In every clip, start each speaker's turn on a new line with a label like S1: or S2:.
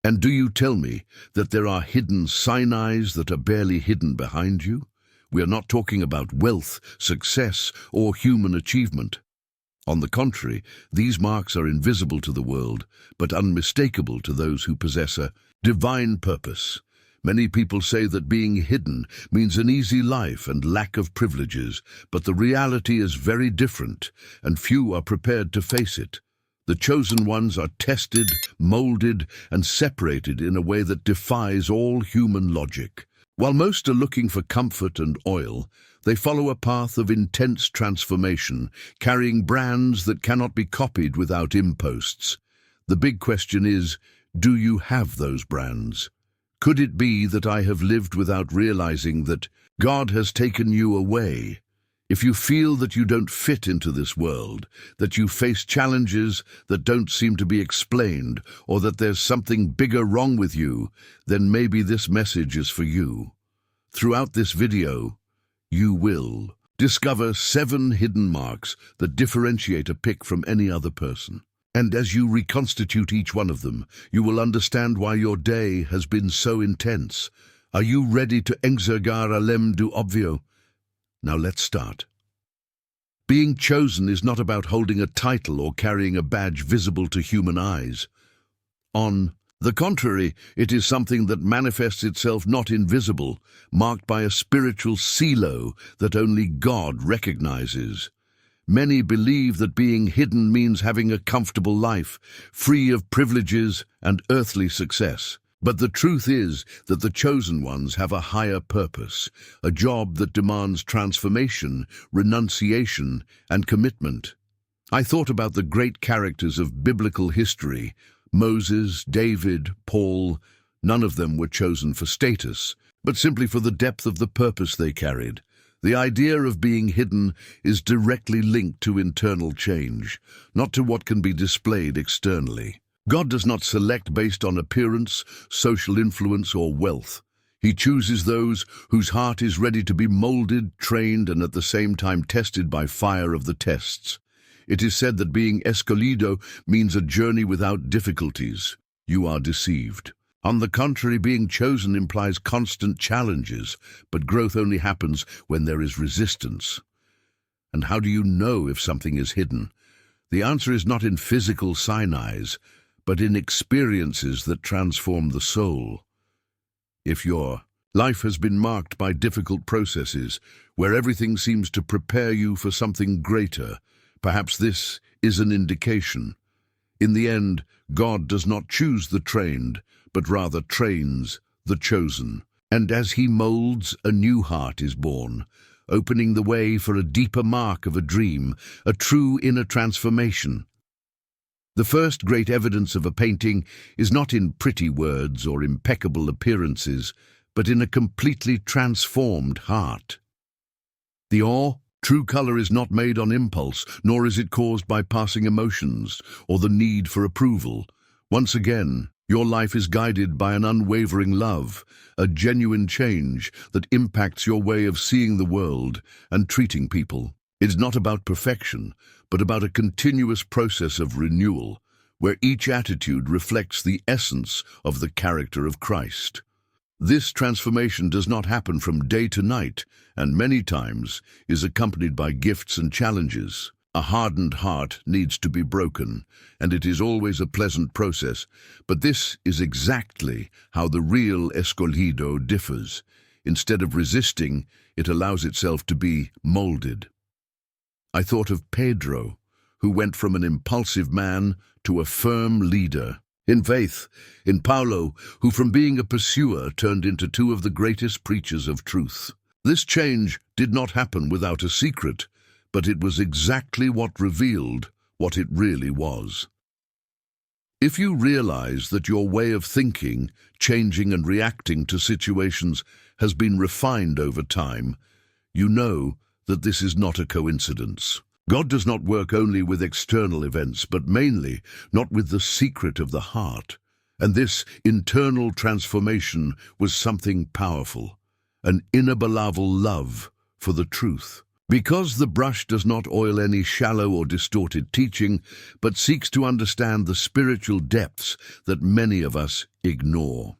S1: And do you tell me that there are hidden Sinais that are barely hidden behind you? We are not talking about wealth, success, or human achievement. On the contrary, these marks are invisible to the world, but unmistakable to those who possess a divine purpose. Many people say that being hidden means an easy life and lack of privileges, but the reality is very different, and few are prepared to face it. The chosen ones are tested, molded, and separated in a way that defies all human logic. While most are looking for comfort and oil, they follow a path of intense transformation, carrying brands that cannot be copied without imposts. The big question is, do you have those brands? Could it be that I have lived without realizing that God has taken you away? If you feel that you don't fit into this world, that you face challenges that don't seem to be explained, or that there's something bigger wrong with you, then maybe this message is for you. Throughout this video, you will discover 7 hidden marks that differentiate a pick from any other person. And as you reconstitute each one of them, you will understand why your day has been so intense. Are you ready to enxergar além do óbvio? Now let's start. Being chosen is not about holding a title or carrying a badge visible to human eyes. On the contrary, it is something that manifests itself not invisible, marked by a spiritual silo that only God recognizes. Many believe that being hidden means having a comfortable life, free of privileges and earthly success. But the truth is that the chosen ones have a higher purpose, a job that demands transformation, renunciation, and commitment. I thought about the great characters of biblical history: Moses, David, Paul. None of them were chosen for status, but simply for the depth of the purpose they carried. The idea of being hidden is directly linked to internal change, not to what can be displayed externally. God does not select based on appearance, social influence, or wealth. He chooses those whose heart is ready to be molded, trained, and at the same time tested by fire of the tests. It is said that being escolhido means a journey without difficulties. You are deceived. On the contrary, being chosen implies constant challenges, but growth only happens when there is resistance. And how do you know if something is hidden? The answer is not in physical Sinais, but in experiences that transform the soul. If your life has been marked by difficult processes, where everything seems to prepare you for something greater, perhaps this is an indication. In the end, God does not choose the trained, but rather trains the chosen. And as he molds, a new heart is born, opening the way for a deeper mark of a dream, a true inner transformation. The first great evidence of a painting is not in pretty words or impeccable appearances, but in a completely transformed heart. The true color is not made on impulse, nor is it caused by passing emotions or the need for approval. Once again, your life is guided by an unwavering love, a genuine change that impacts your way of seeing the world and treating people. It's not about perfection, but about a continuous process of renewal, where each attitude reflects the essence of the character of Christ. This transformation does not happen from day to night, and many times is accompanied by gifts and challenges. A hardened heart needs to be broken, and it is always a pleasant process, but this is exactly how the real escolhido differs. Instead of resisting, it allows itself to be molded. I thought of Pedro, who went from an impulsive man to a firm leader. In faith, in Paulo, who from being a pursuer turned into 2 of the greatest preachers of truth. This change did not happen without a secret, but it was exactly what revealed what it really was. If you realize that your way of thinking, changing and reacting to situations has been refined over time, you know that this is not a coincidence. God does not work only with external events, but mainly not with the secret of the heart. And this internal transformation was something powerful, an inalienable love for the truth. Because the brush does not oil any shallow or distorted teaching, but seeks to understand the spiritual depths that many of us ignore.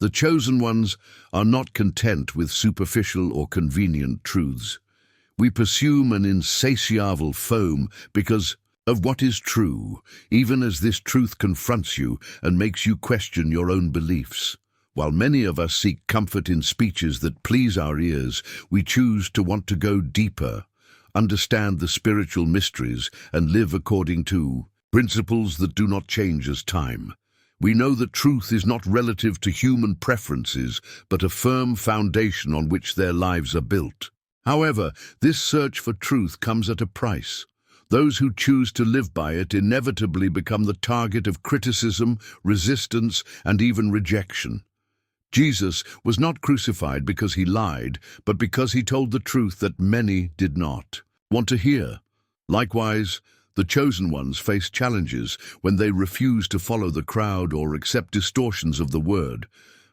S1: The chosen ones are not content with superficial or convenient truths. We pursue an insatiable foam because of what is true, even as this truth confronts you and makes you question your own beliefs. While many of us seek comfort in speeches that please our ears, we choose to want to go deeper, understand the spiritual mysteries, and live according to principles that do not change as time. We know that truth is not relative to human preferences, but a firm foundation on which their lives are built. However, this search for truth comes at a price. Those who choose to live by it inevitably become the target of criticism, resistance, and even rejection. Jesus was not crucified because he lied, but because he told the truth that many did not want to hear. Likewise, the chosen ones face challenges when they refuse to follow the crowd or accept distortions of the word,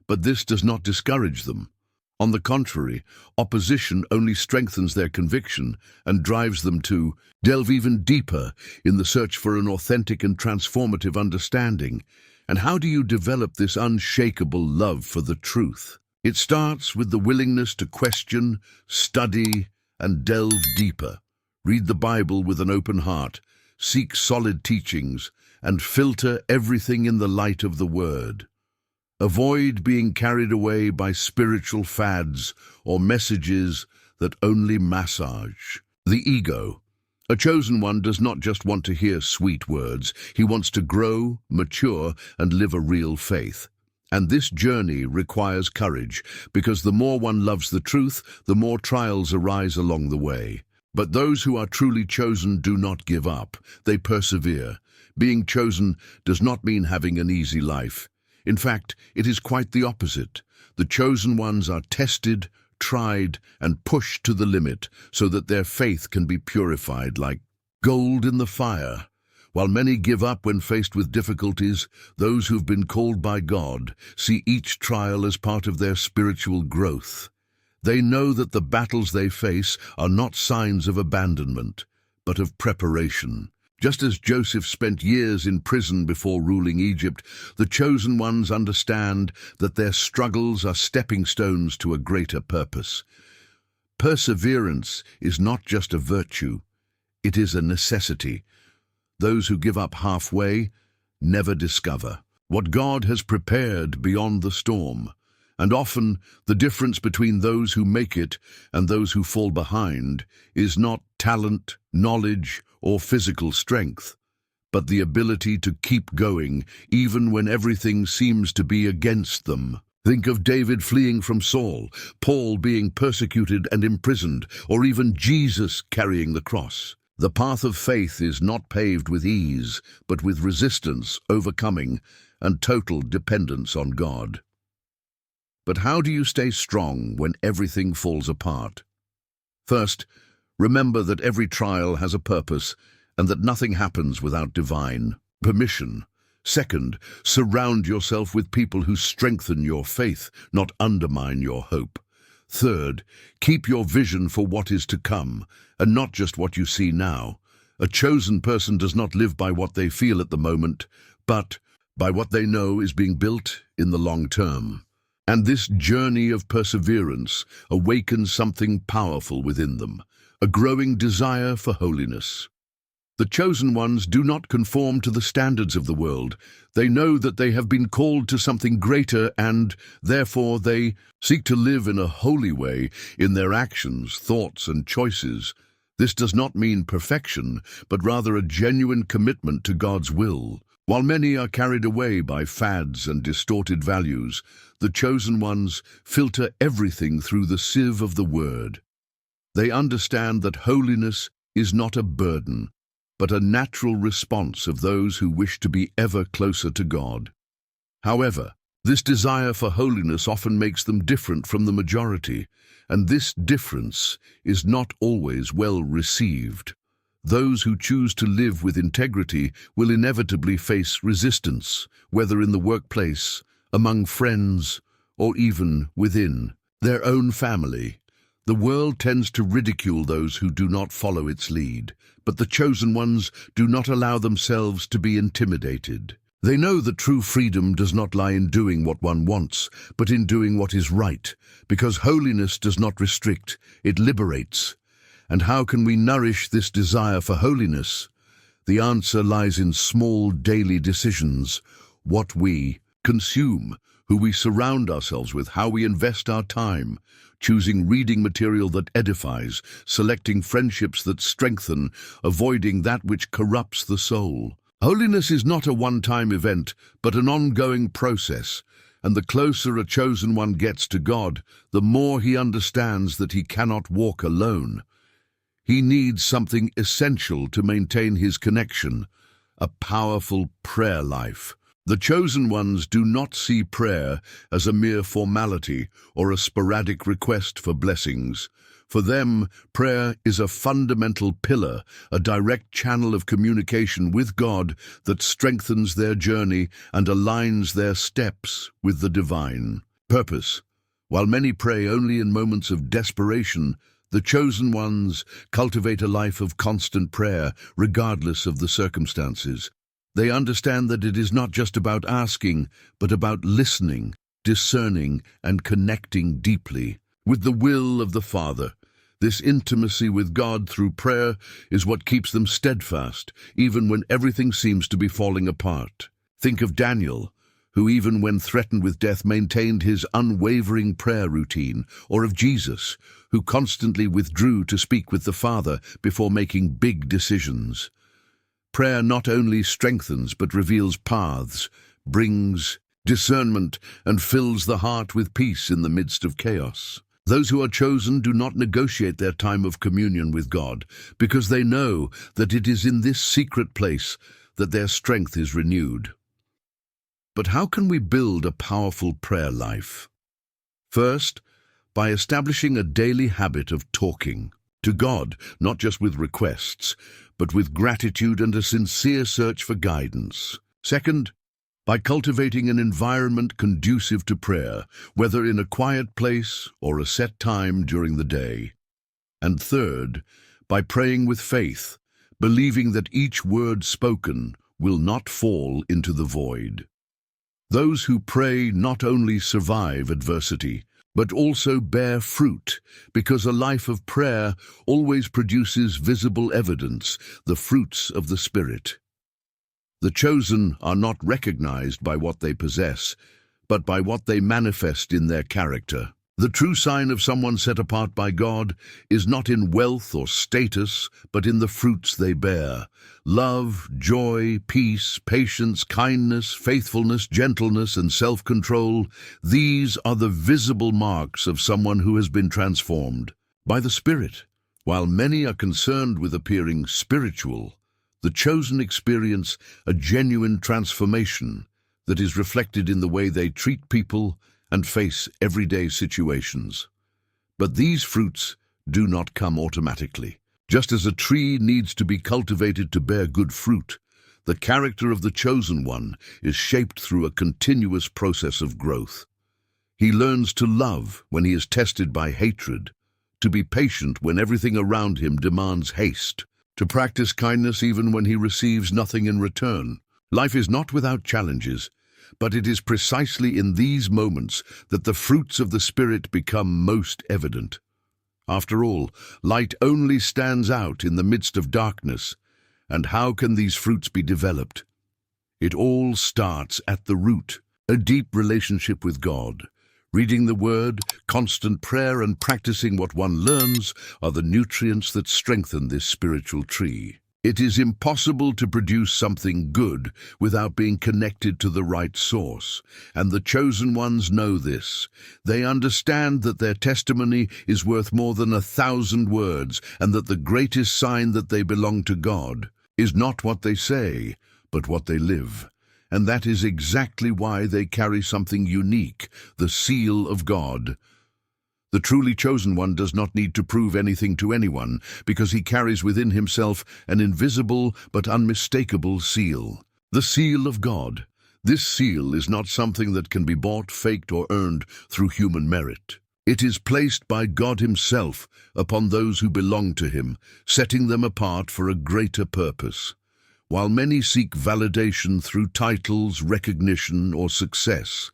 S1: but this does not discourage them. On the contrary, opposition only strengthens their conviction and drives them to delve even deeper in the search for an authentic and transformative understanding. And how do you develop this unshakable love for the truth? It starts with the willingness to question, study, and delve deeper. Read the Bible with an open heart, seek solid teachings, and filter everything in the light of the Word. Avoid being carried away by spiritual fads or messages that only massage the ego. A chosen one does not just want to hear sweet words. He wants to grow, mature, and live a real faith. And this journey requires courage, because the more one loves the truth, the more trials arise along the way. But those who are truly chosen do not give up. They persevere. Being chosen does not mean having an easy life. In fact, it is quite the opposite. The chosen ones are tested, tried, and pushed to the limit so that their faith can be purified like gold in the fire. While many give up when faced with difficulties, those who've been called by God see each trial as part of their spiritual growth. They know that the battles they face are not signs of abandonment, but of preparation. Just as Joseph spent years in prison before ruling Egypt, the chosen ones understand that their struggles are stepping stones to a greater purpose. Perseverance is not just a virtue, it is a necessity. Those who give up halfway never discover what God has prepared beyond the storm. And often, the difference between those who make it and those who fall behind is not talent, knowledge, or physical strength, but the ability to keep going even when everything seems to be against them. Think of David fleeing from Saul, Paul being persecuted and imprisoned, or even Jesus carrying the cross. The path of faith is not paved with ease, but with resistance, overcoming, and total dependence on God. But how do you stay strong when everything falls apart? First, remember that every trial has a purpose and that nothing happens without divine permission. Second, surround yourself with people who strengthen your faith, not undermine your hope. Third, keep your vision for what is to come, and not just what you see now. A chosen person does not live by what they feel at the moment, but by what they know is being built in the long term. And this journey of perseverance awakens something powerful within them, a growing desire for holiness. The chosen ones do not conform to the standards of the world. They know that they have been called to something greater and, therefore, they seek to live in a holy way in their actions, thoughts, and choices. This does not mean perfection, but rather a genuine commitment to God's will. While many are carried away by fads and distorted values, the chosen ones filter everything through the sieve of the Word. They understand that holiness is not a burden, but a natural response of those who wish to be ever closer to God. However, this desire for holiness often makes them different from the majority, and this difference is not always well received. Those who choose to live with integrity will inevitably face resistance, whether in the workplace, among friends, or even within their own family. The world tends to ridicule those who do not follow its lead, but the chosen ones do not allow themselves to be intimidated. They know that true freedom does not lie in doing what one wants, but in doing what is right, because holiness does not restrict, it liberates. And how can we nourish this desire for holiness? The answer lies in small daily decisions: what we consume, who we surround ourselves with, how we invest our time, choosing reading material that edifies, selecting friendships that strengthen, avoiding that which corrupts the soul. Holiness is not a one-time event, but an ongoing process, and the closer a chosen one gets to God, the more he understands that he cannot walk alone. He needs something essential to maintain his connection: a powerful prayer life. The chosen ones do not see prayer as a mere formality or a sporadic request for blessings. For them, prayer is a fundamental pillar, a direct channel of communication with God that strengthens their journey and aligns their steps with the divine. Purpose. While many pray only in moments of desperation, the chosen ones cultivate a life of constant prayer, regardless of the circumstances. They understand that it is not just about asking, but about listening, discerning, and connecting deeply with the will of the Father. This intimacy with God through prayer is what keeps them steadfast, even when everything seems to be falling apart. Think of Daniel, who even when threatened with death maintained his unwavering prayer routine, or of Jesus, who constantly withdrew to speak with the Father before making big decisions. Prayer not only strengthens but reveals paths, brings discernment, and fills the heart with peace in the midst of chaos. Those who are chosen do not negotiate their time of communion with God, because they know that it is in this secret place that their strength is renewed. But how can we build a powerful prayer life? First, by establishing a daily habit of talking to God, not just with requests, but with gratitude and a sincere search for guidance. Second, by cultivating an environment conducive to prayer, whether in a quiet place or a set time during the day. And third, by praying with faith, believing that each word spoken will not fall into the void. Those who pray not only survive adversity, but also bear fruit, because a life of prayer always produces visible evidence, the fruits of the Spirit. The chosen are not recognized by what they possess, but by what they manifest in their character. The true sign of someone set apart by God is not in wealth or status, but in the fruits they bear. Love, joy, peace, patience, kindness, faithfulness, gentleness, and self-control, these are the visible marks of someone who has been transformed by the Spirit. While many are concerned with appearing spiritual, the chosen experience a genuine transformation that is reflected in the way they treat people and face everyday situations. But these fruits do not come automatically. Just as a tree needs to be cultivated to bear good fruit, the character of the chosen one is shaped through a continuous process of growth. He learns to love when he is tested by hatred, to be patient when everything around him demands haste, to practice kindness even when he receives nothing in return. Life is not without challenges, but it is precisely in these moments that the fruits of the Spirit become most evident. After all, light only stands out in the midst of darkness, and how can these fruits be developed? It all starts at the root, a deep relationship with God. Reading the Word, constant prayer, and practicing what one learns are the nutrients that strengthen this spiritual tree. It is impossible to produce something good without being connected to the right source, and the chosen ones know this. They understand that their testimony is worth more than 1,000 words, and that the greatest sign that they belong to God is not what they say, but what they live. And that is exactly why they carry something unique, the seal of God. The truly chosen one does not need to prove anything to anyone, because he carries within himself an invisible but unmistakable seal. The seal of God. This seal is not something that can be bought, faked, or earned through human merit. It is placed by God Himself upon those who belong to Him, setting them apart for a greater purpose. While many seek validation through titles, recognition, or success,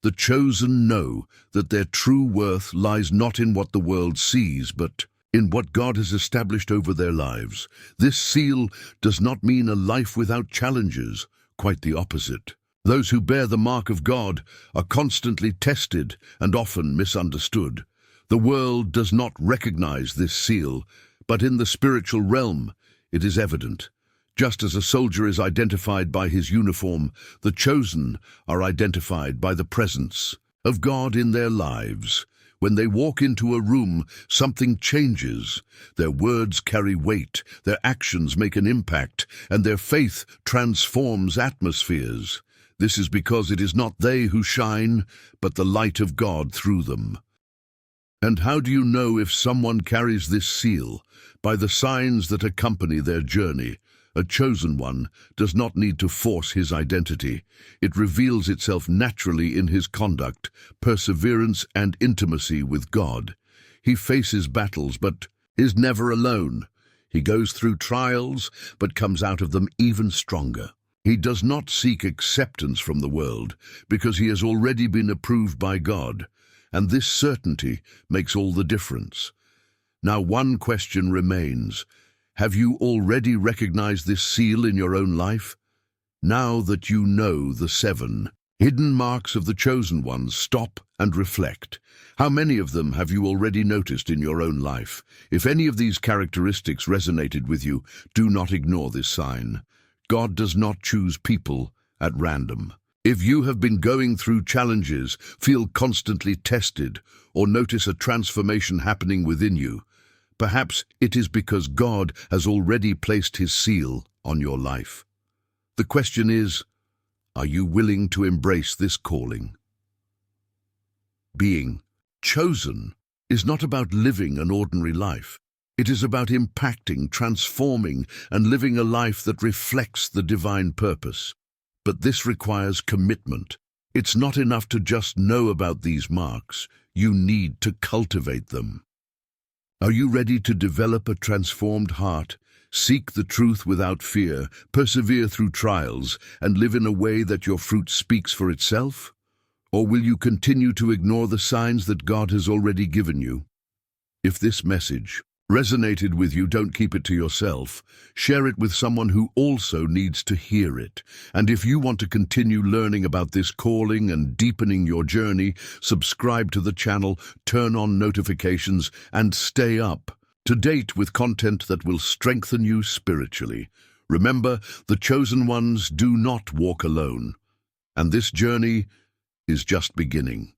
S1: the chosen know that their true worth lies not in what the world sees, but in what God has established over their lives. This seal does not mean a life without challenges, quite the opposite. Those who bear the mark of God are constantly tested and often misunderstood. The world does not recognize this seal, but in the spiritual realm it is evident. Just as a soldier is identified by his uniform, the chosen are identified by the presence of God in their lives. When they walk into a room, something changes. Their words carry weight, their actions make an impact, and their faith transforms atmospheres. This is because it is not they who shine, but the light of God through them. And how do you know if someone carries this seal? By the signs that accompany their journey. A chosen one does not need to force his identity. It reveals itself naturally in his conduct, perseverance, and intimacy with God. He faces battles, but is never alone. He goes through trials, but comes out of them even stronger. He does not seek acceptance from the world, because he has already been approved by God, and this certainty makes all the difference. Now, one question remains. Have you already recognized this seal in your own life? Now that you know the 7 hidden marks of the chosen ones, stop and reflect. How many of them have you already noticed in your own life? If any of these characteristics resonated with you, do not ignore this sign. God does not choose people at random. If you have been going through challenges, feel constantly tested, or notice a transformation happening within you, perhaps it is because God has already placed His seal on your life. The question is, are you willing to embrace this calling? Being chosen is not about living an ordinary life. It is about impacting, transforming, and living a life that reflects the divine purpose. But this requires commitment. It's not enough to just know about these marks. You need to cultivate them. Are you ready to develop a transformed heart, seek the truth without fear, persevere through trials, and live in a way that your fruit speaks for itself? Or will you continue to ignore the signs that God has already given you? If this message resonated with you, don't keep it to yourself. Share it with someone who also needs to hear it. And if you want to continue learning about this calling and deepening your journey, subscribe to the channel, turn on notifications, and stay up to date with content that will strengthen you spiritually. Remember, the chosen ones do not walk alone, and this journey is just beginning.